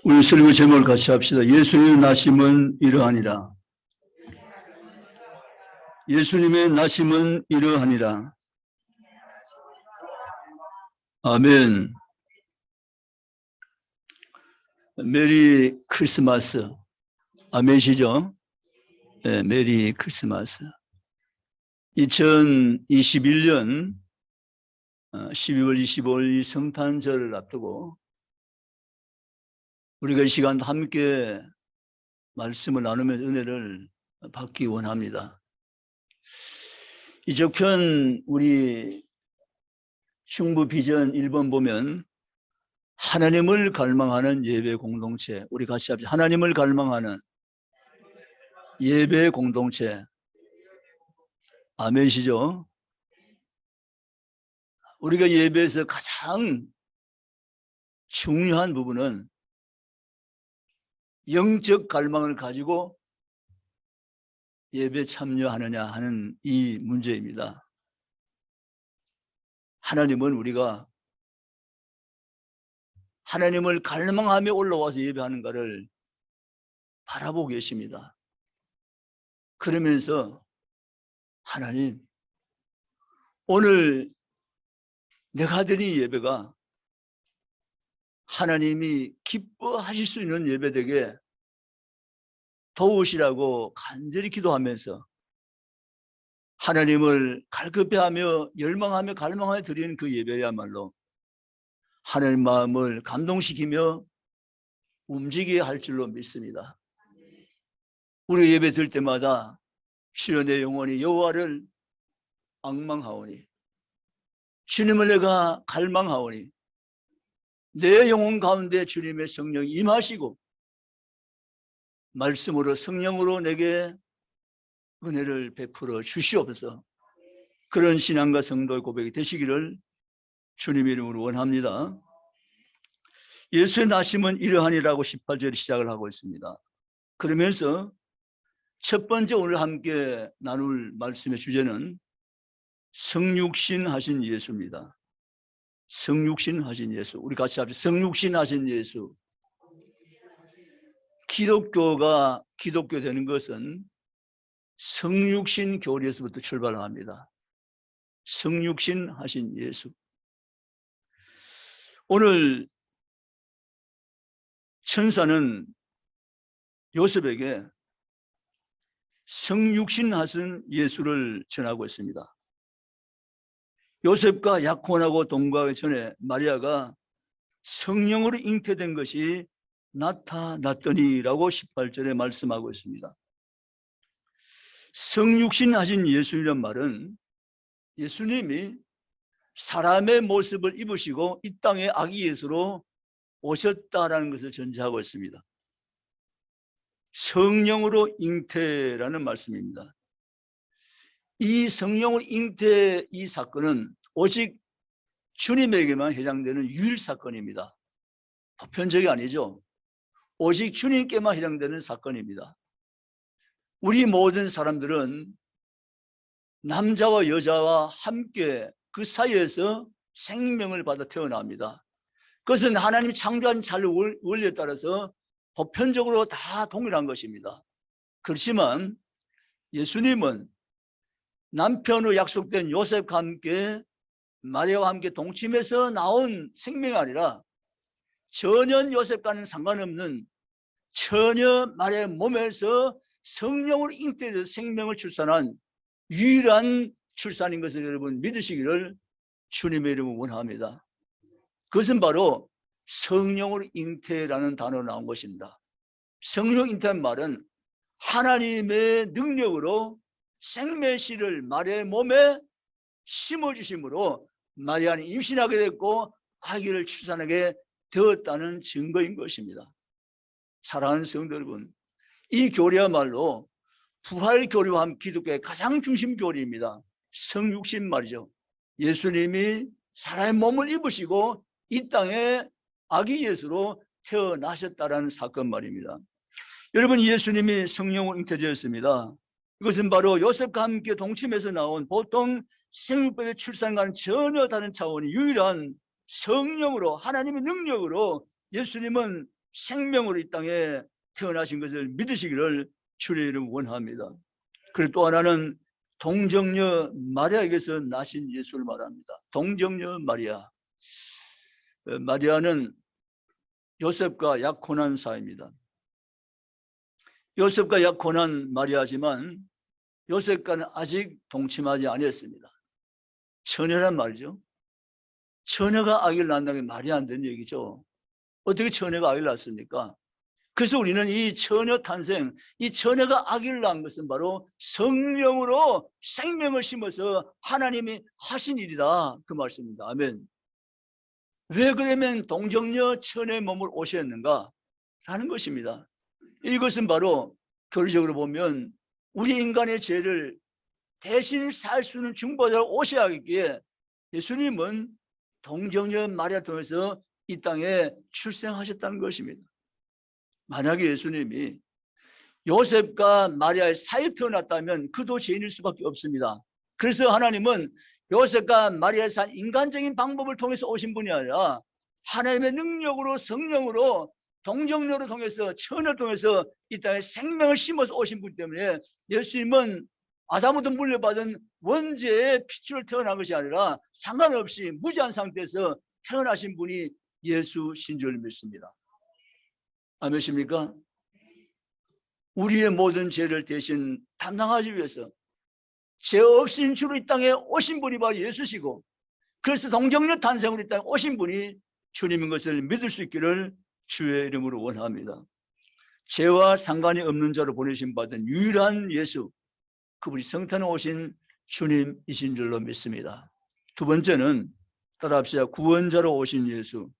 우리 설교 제목을 같이 합시다. 예수님의 나심은 이러하니라. 예수님의 나심은 이러하니라. 아멘. 메리 크리스마스. 아멘이시죠? 네, 메리 크리스마스. 2021년 12월 25일 성탄절을 앞두고 우리가 이 시간 함께 말씀을 나누면서 은혜를 받기 원합니다. 이 저편 우리 충북 비전 1번 보면 하나님을 갈망하는 예배 공동체, 우리 같이 합시다. 하나님을 갈망하는 예배 공동체. 아멘이시죠? 우리가 예배에서 가장 중요한 부분은 영적 갈망을 가지고 예배 참여하느냐 하는 이 문제입니다. 하나님은 우리가 하나님을 갈망하며 올라와서 예배하는가를 바라보고 계십니다. 그러면서 하나님, 오늘 내가 드린 예배가 하나님이 기뻐하실 수 있는 예배되게 도우시라고 간절히 기도하면서 하나님을 갈급해하며 열망하며 갈망하여 드리는 그 예배야말로 하나님 마음을 감동시키며 움직이게 할 줄로 믿습니다. 우리 예배 들 때마다 주여 내 영혼이 여호와를 앙망하오니 주님을 내가 갈망하오니 내 영혼 가운데 주님의 성령이 임하시고 말씀으로 성령으로 내게 은혜를 베풀어 주시옵소서. 그런 신앙과 성도의 고백이 되시기를 주님의 이름으로 원합니다. 예수의 나심은 이러하니라고 18절에 시작을 하고 있습니다. 그러면서 첫 번째 오늘 함께 나눌 말씀의 주제는 성육신 하신 예수입니다. 성육신 하신 예수. 우리 같이 합시다. 성육신 하신 예수. 기독교가 기독교 되는 것은 성육신 교리에서부터 출발합니다. 성육신 하신 예수. 오늘 천사는 요셉에게 성육신 하신 예수를 전하고 있습니다. 요셉과 약혼하고 동거하기 전에 마리아가 성령으로 잉태된 것이 나타났더니라고 18절에 말씀하고 있습니다. 성육신 하신 예수이란 말은 예수님이 사람의 모습을 입으시고 이 땅에 아기 예수로 오셨다라는 것을 전제하고 있습니다. 성령으로 잉태라는 말씀입니다. 이 성령으로 잉태 이 사건은 오직 주님에게만 해당되는 유일 사건입니다. 보편적이 아니죠. 오직 주님께만 해당되는 사건입니다. 우리 모든 사람들은 남자와 여자와 함께 그 사이에서 생명을 받아 태어납니다. 그것은 하나님이 창조한 자연의 원리에 따라서 보편적으로 다 동일한 것입니다. 그렇지만 예수님은 남편으로 약속된 요셉과 함께 마리아와 함께 동침해서 나온 생명이 아니라 전혀 요셉과는 상관없는 처녀 마리아의 몸에서 성령으로 잉태돼서 생명을 출산한 유일한 출산인 것을 여러분 믿으시기를 주님의 이름으로 원합니다. 그것은 바로 성령으로 잉태라는 단어로 나온 것입니다. 성령 잉태란 말은 하나님의 능력으로 생명의 씨를 마리아의 몸에 심어주심으로 마리아는 임신하게 됐고 아기를 출산하게 되었다는 증거인 것입니다. 사랑하는 성도 여러분, 이 교리야말로 부활 교리와 함께 기독교의 가장 중심 교리입니다. 성육신 말이죠. 예수님이 사람의 몸을 입으시고 이 땅에 아기 예수로 태어나셨다라는 사건 말입니다. 여러분, 예수님이 성령으로 잉태되었습니다. 이것은 바로 요셉과 함께 동침해서 나온 보통 생육법의 출산과는 전혀 다른 차원의 유일한 성령으로 하나님의 능력으로 예수님은 생명으로 이 땅에 태어나신 것을 믿으시기를 주의 이름 원합니다. 그리고 또 하나는 동정녀 마리아에게서 나신 예수를 말합니다. 동정녀 마리아. 마리아는 요셉과 약혼한 사이입니다. 요셉과 약혼한 마리아지만 요셉과는 아직 동침하지 아니었습니다. 처녀란 말이죠. 처녀가 아기를 낳는다는 게 말이 안 되는 얘기죠. 어떻게 처녀가 아기를 낳습니까? 그래서 우리는 이 처녀 탄생, 이 처녀가 아기를 낳은 것은 바로 성령으로 생명을 심어서 하나님이 하신 일이다. 그 말씀입니다. 아멘. 왜 그러면 동정녀 처녀의 몸을 오셨는가? 라는 것입니다. 이것은 바로 교리적으로 보면 우리 인간의 죄를 대신 살 수 있는 중보자로 오셔야 하기에 예수님은 동정녀 마리아 통해서 이 땅에 출생하셨다는 것입니다. 만약에 예수님이 요셉과 마리아의 사이에 태어났다면 그도 죄인일 수밖에 없습니다. 그래서 하나님은 요셉과 마리아의 산 인간적인 방법을 통해서 오신 분이 아니라 하나님의 능력으로 성령으로 동정녀로 통해서 처녀를 통해서 이 땅에 생명을 심어서 오신 분 때문에 예수님은 아담부터 물려받은 원죄의 피줄을 태어난 것이 아니라 상관없이 무지한 상태에서 태어나신 분이 예수신 줄 믿습니다. 아멘입니까? 우리의 모든 죄를 대신 담당하기 위해서 죄 없인 주로 이 땅에 오신 분이 바로 예수시고, 그래서 동정녀 탄생으로 이 땅에 오신 분이 주님인 것을 믿을 수 있기를 주의 이름으로 원합니다. 죄와 상관이 없는 자로 보내신 받은 유일한 예수, 그분이 성탄에 오신 주님이신 줄로 믿습니다. 두 번째는 따라합시다. 구원자로 오신 예수.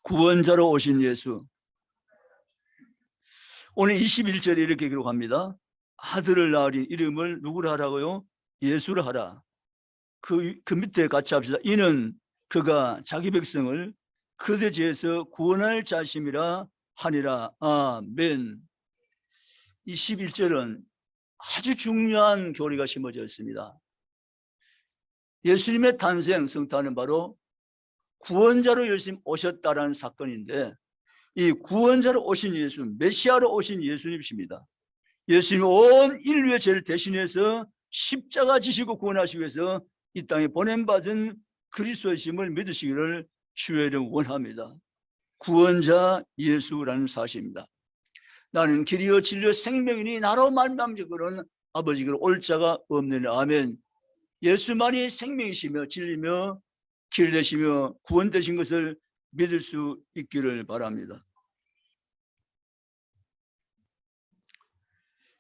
구원자로 오신 예수. 오늘 21절에 이렇게 기록합니다. 아들을 낳으리 이름을 누구를 하라고요? 예수를 하라. 그 밑에 같이 합시다. 이는 그가 자기 백성을 그들의 죄에서 구원할 자심이라 하니라. 아멘. 21절은 아주 중요한 교리가 심어져 있습니다. 예수님의 탄생, 성탄은 바로 구원자로 예수님 오셨다라는 사건인데, 이 구원자로 오신 예수, 메시아로 오신 예수님이십니다. 예수님이 온 인류의 죄를 대신해서 십자가 지시고 구원하시기 위해서 이 땅에 보냄받은 그리스도이심을 믿으시기를 주의 이름 원합니다. 구원자 예수라는 사실입니다. 나는 길이요 진리요 생명이니 나로 말미암은 아버지께로 올 자가 없느니. 아멘. 예수만이 생명이시며 진리며 길 되시며 구원 되신 것을 믿을 수 있기를 바랍니다.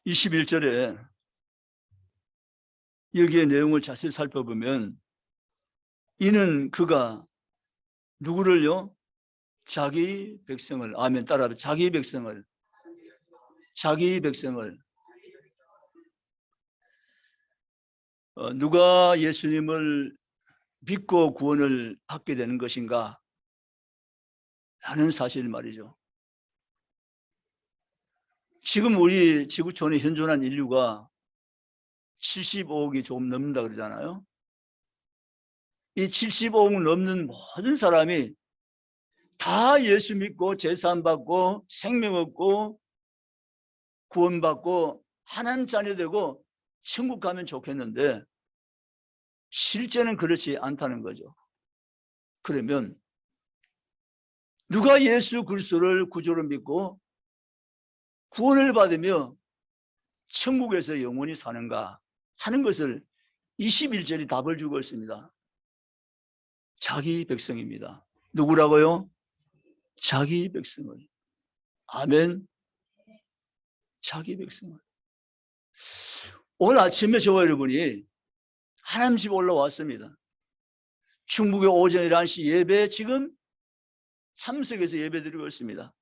21절에 여기의 내용을 자세히 살펴보면 이는 그가 누구를요? 자기 백성을. 아멘. 따라 자기 백성을. 자기 백성을. 누가 예수님을 믿고 구원을 받게 되는 것인가 라는 사실 말이죠. 지금 우리 지구촌에 현존한 인류가 75억이 조금 넘는다 그러잖아요. 이 75억 넘는 모든 사람이 다 예수 믿고 제사함 받고 생명 얻고 구원받고 하나님 자녀 되고 천국 가면 좋겠는데 실제는 그렇지 않다는 거죠. 그러면 누가 예수 그리스도를 구주로 믿고 구원을 받으며 천국에서 영원히 사는가 하는 것을 21절이 답을 주고 있습니다. 자기 백성입니다. 누구라고요? 자기 백성을. 아멘. 자기 백성을. 오늘 아침에 저와 여러분이 하나님 집 올라왔습니다. 충북의 오전 11시 예배 지금 참석해서 예배 드리고 있습니다.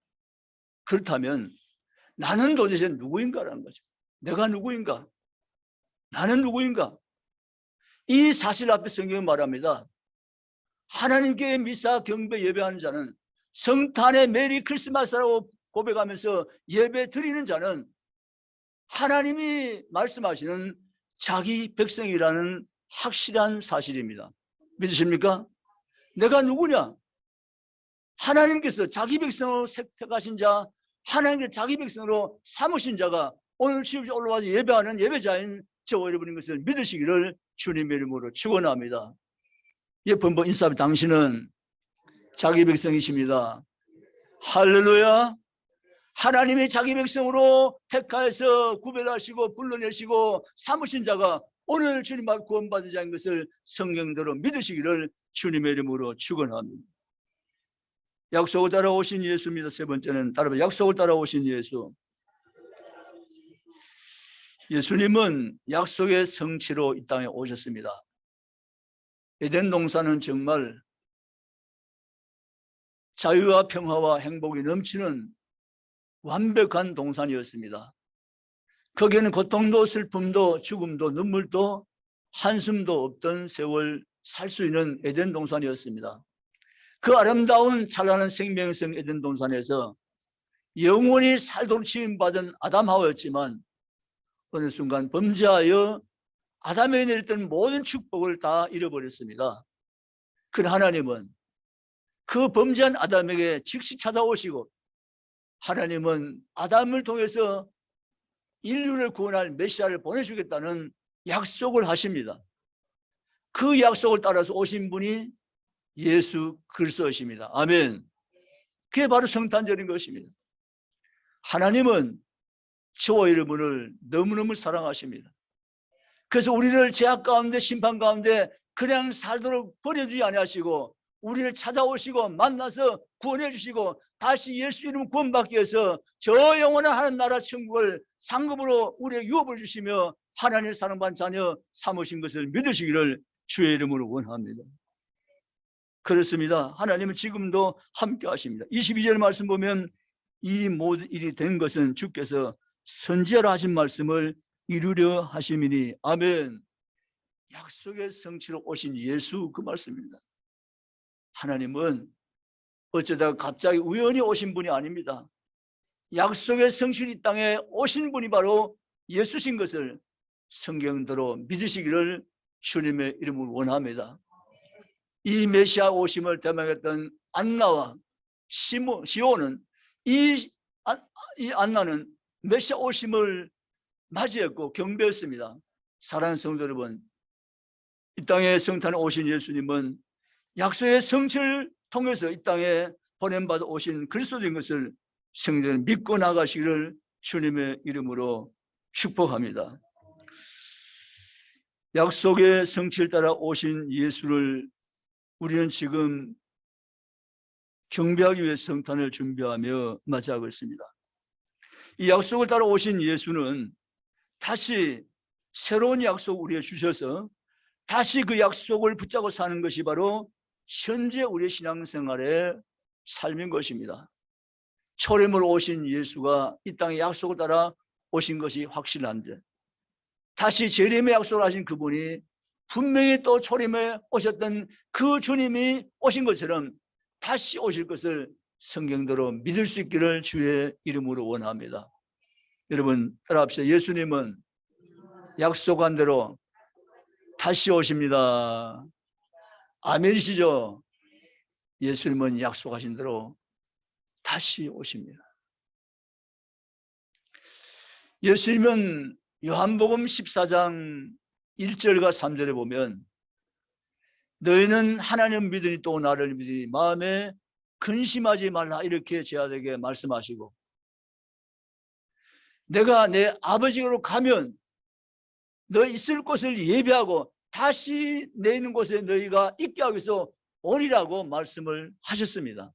그렇다면 나는 도대체 누구인가라는 거죠. 내가 누구인가? 나는 누구인가? 이 사실 앞에 성경은 말합니다. 하나님께 미사 경배 예배하는 자는, 성탄의 메리 크리스마스라고 고백하면서 예배 드리는 자는 하나님이 말씀하시는 자기 백성이라는 확실한 사실입니다. 믿으십니까? 내가 누구냐? 하나님께서 자기 백성으로 택하신 자, 하나님께서 자기 백성으로 삼으신 자가 오늘 시험에 올라와서 예배하는 예배자인 저와 여러분인 것을 믿으시기를 주님의 이름으로 축원합니다. 예, 번번 인사합니다. 당신은 자기 백성이십니다. 할렐루야. 하나님이 자기 백성으로 택하여서 구별하시고 불러내시고 삼으신 자가 오늘 주님 앞에 구원받은 자인 것을 성경대로 믿으시기를 주님의 이름으로 축원합니다. 약속을 따라오신 예수입니다. 세 번째는 따라서 약속을 따라오신 예수. 예수님은 약속의 성취로 이 땅에 오셨습니다. 에덴 동산은 정말 자유와 평화와 행복이 넘치는 완벽한 동산이었습니다. 거기에는 고통도 슬픔도 죽음도 눈물도 한숨도 없던 세월 살 수 있는 에덴 동산이었습니다. 그 아름다운 찬란한 생명성 에덴 동산에서 영원히 살도록 지음받은 아담 하와였지만 어느 순간 범죄하여 아담에게 내렸던 모든 축복을 다 잃어버렸습니다. 그러나 하나님은 그 범죄한 아담에게 즉시 찾아오시고 하나님은 아담을 통해서 인류를 구원할 메시아를 보내주겠다는 약속을 하십니다. 그 약속을 따라서 오신 분이 예수 그리스도이십니다. 아멘. 그게 바로 성탄절인 것입니다. 하나님은 저와 여러분을 너무너무 사랑하십니다. 그래서 우리를 죄악 가운데 심판 가운데 그냥 살도록 버려주지 아니하시고 우리를 찾아오시고 만나서 구원해 주시고 다시 예수 이름 구원받기 위해서 저 영원한 하나님 나라 천국을 상급으로 우리의 유업을 주시며 하나님의 사랑받은 자녀 삼으신 것을 믿으시기를 주의 이름으로 원합니다. 그렇습니다. 하나님은 지금도 함께 하십니다. 22절 말씀 보면 이 모든 일이 된 것은 주께서 선지자로 하신 말씀을 이루려 하심이니 아멘. 약속의 성취로 오신 예수 그 말씀입니다. 하나님은 어쩌다가 갑자기 우연히 오신 분이 아닙니다. 약속의 성취 이 땅에 오신 분이 바로 예수신 것을 성경대로 믿으시기를 주님의 이름으로 원합니다. 이 메시아 오심을 대망했던 안나와 시온은 이 안나는 메시아 오심을 맞이했고 경배했습니다. 사랑하는 성도 여러분, 이 땅에 성탄에 오신 예수님은 약속의 성취를 통해서 이 땅에 보냄받아 오신 그리스도인 것을 성도는 믿고 나가시기를 주님의 이름으로 축복합니다. 약속의 성취를 따라 오신 예수를 우리는 지금 경배하기 위해 성탄을 준비하며 맞이하고 있습니다. 이 약속을 따라 오신 예수는 다시 새로운 약속 우리에게 주셔서 다시 그 약속을 붙잡고 사는 것이 바로 현재 우리의 신앙생활의 삶인 것입니다. 초림으로 오신 예수가 이 땅에 약속을 따라 오신 것이 확실한데 다시 재림의 약속을 하신 그분이 분명히 또 초림에 오셨던 그 주님이 오신 것처럼 다시 오실 것을 성경대로 믿을 수 있기를 주의 이름으로 원합니다. 여러분 따라합시다. 예수님은 약속한 대로 다시 오십니다. 아멘이시죠? 예수님은 약속하신 대로 다시 오십니다. 예수님은 요한복음 14장 1절과 3절에 보면 너희는 하나님 믿으니 또 나를 믿으니 마음에 근심하지 말라 이렇게 제자들에게 말씀하시고 내가 내 아버지로 가면 너희 있을 곳을 예비하고 다시 내 있는 곳에 너희가 있게 하기 위해서 오리라고 말씀을 하셨습니다.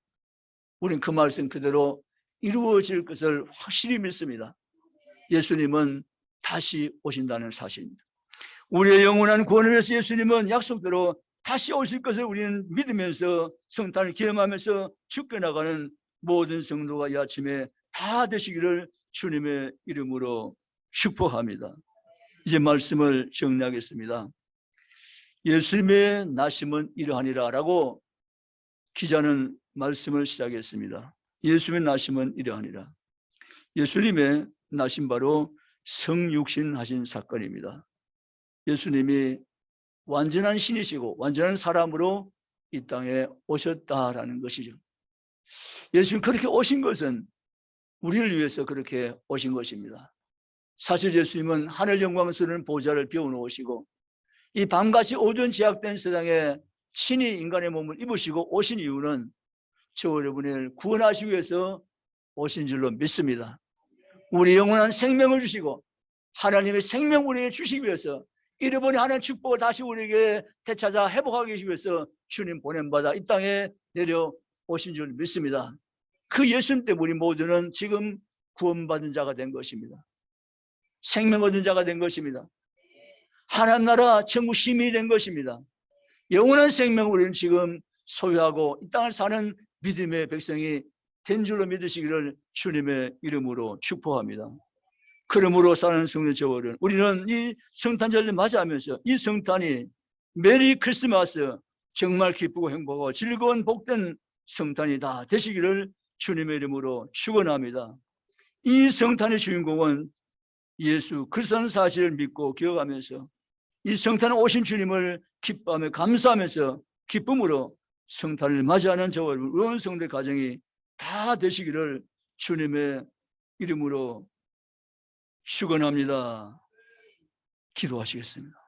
우리는 그 말씀 그대로 이루어질 것을 확실히 믿습니다. 예수님은 다시 오신다는 사실입니다. 우리의 영원한 구원을 위해서 예수님은 약속대로 다시 오실 것을 우리는 믿으면서 성탄을 기념하면서 죽겨나가는 모든 성도가 이 아침에 다 되시기를 주님의 이름으로 축복합니다. 이제 말씀을 정리하겠습니다. 예수님의 나심은 이러하니라 라고 기자는 말씀을 시작했습니다. 예수님의 나심은 이러하니라. 예수님의 나심 바로 성육신 하신 사건입니다. 예수님이 완전한 신이시고 완전한 사람으로 이 땅에 오셨다라는 것이죠. 예수님 그렇게 오신 것은 우리를 위해서 그렇게 오신 것입니다. 사실 예수님은 하늘 영광스러운 보좌를 비워놓으시고 이 밤같이 오전 제약된 세상에 친히 인간의 몸을 입으시고 오신 이유는 저 여러분을 구원하시기 위해서 오신 줄로 믿습니다. 우리 영원한 생명을 주시고 하나님의 생명 우리에게 주시기 위해서 잃어버린 하나님의 축복을 다시 우리에게 되찾아 회복하기 위해서 주님 보냄받아 이 땅에 내려오신 줄 믿습니다. 그 예수님 때문에 우리 모두는 지금 구원받은 자가 된 것입니다. 생명 얻은 자가 된 것입니다. 하나님 나라 천국 시민이 된 것입니다. 영원한 생명을 우리는 지금 소유하고 이 땅을 사는 믿음의 백성이 된 줄로 믿으시기를 주님의 이름으로 축복합니다. 그러므로 사는 성도 저들은 우리는 이 성탄절을 맞이하면서 이 성탄이 메리 크리스마스 정말 기쁘고 행복하고 즐거운 복된 성탄이 다 되시기를 주님의 이름으로 축원합니다. 이 성탄의 주인공은 예수 그리스도라는 사실을 믿고 기억하면서 이 성탄에 오신 주님을 기뻐하며 감사하면서 기쁨으로 성탄을 맞이하는 저와 온 성도의 가정이 다 되시기를 주님의 이름으로 축원합니다. 기도하시겠습니다.